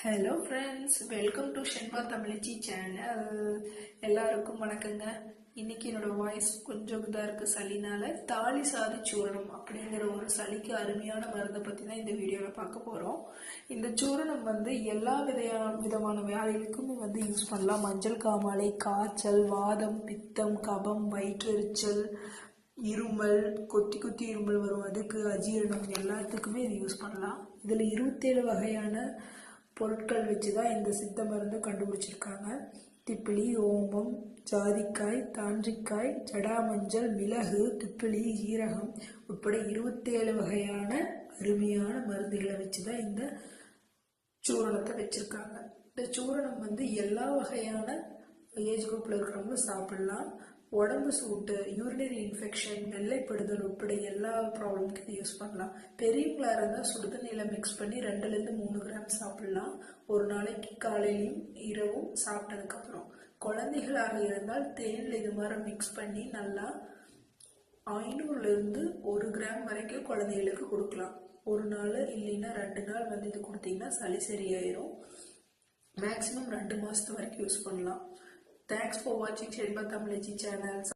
Hello friends, welcome to Shenba Thamizhachi channel. எல்லாருக்கும் வணக்கங்க. இன்னைக்கு என்னோட வாய்ஸ் கொஞ்சம் இதாக இருக்குது சளினால. தாலி சாதி சூரணம் அப்படிங்கிற ஒரு சளிக்கு அருமையான மருந்தை பற்றி தான் இந்த வீடியோவில் பார்க்க போகிறோம். இந்த சூரணம் எல்லா விதமான வியாதிகளுக்கும் யூஸ் பண்ணலாம். மஞ்சள் காமாலை, காய்ச்சல், வாதம், பித்தம், கபம், வயிற்றெரிச்சல், இருமல், கொத்தி கொத்தி இருமல் வரும், அதுக்கு அஜீரணம், எல்லாத்துக்குமே இது யூஸ் பண்ணலாம். இதில் 27 வகையான பொருட்கள் வச்சு தான் இந்த சித்த மருந்து கண்டுபிடிச்சிருக்காங்க. திப்பிலி, ஓமம், ஜாதிக்காய், தாண்டிக்காய், ஜடாமஞ்சள், மிளகு, திப்பிலி, ஜீரகம் உட்பட 27 வகையான அருமையான மருந்துகளை வச்சு தான் இந்த சூரணத்தை வச்சிருக்காங்க. இந்த சூரணம் எல்லா வகையான ஏஜ் குரூப்ல இருக்கிறவங்க சாப்பிடலாம். உடம்பு சூட்டு, யூரினரி இன்ஃபெக்ஷன், வெள்ளைப்படுதல் உட்பட எல்லா ப்ராப்ளம்க்கு இது யூஸ் பண்ணலாம். பெரியவங்களா இருந்தால் சுடுதண்ணியில் மிக்ஸ் பண்ணி 2லேருந்து 3 கிராம் சாப்பிடலாம் ஒரு நாளைக்கு, காலையிலையும் இரவும் சாப்பிட்டதுக்கப்புறம். குழந்தைகளாக இருந்தால் தேனில் இது மாதிரி மிக்ஸ் பண்ணி நல்லா 500லேருந்து 1 கிராம் வரைக்கும் குழந்தைகளுக்கு கொடுக்கலாம். ஒரு நாள் இல்லைன்னா 2 நாள் இது கொடுத்தீங்கன்னா சளி சரியாயிரும். மேக்ஸிமம் 2 மாதத்து வரைக்கும் யூஸ் பண்ணலாம். Thanks for watching Shenba Tamilchi channel.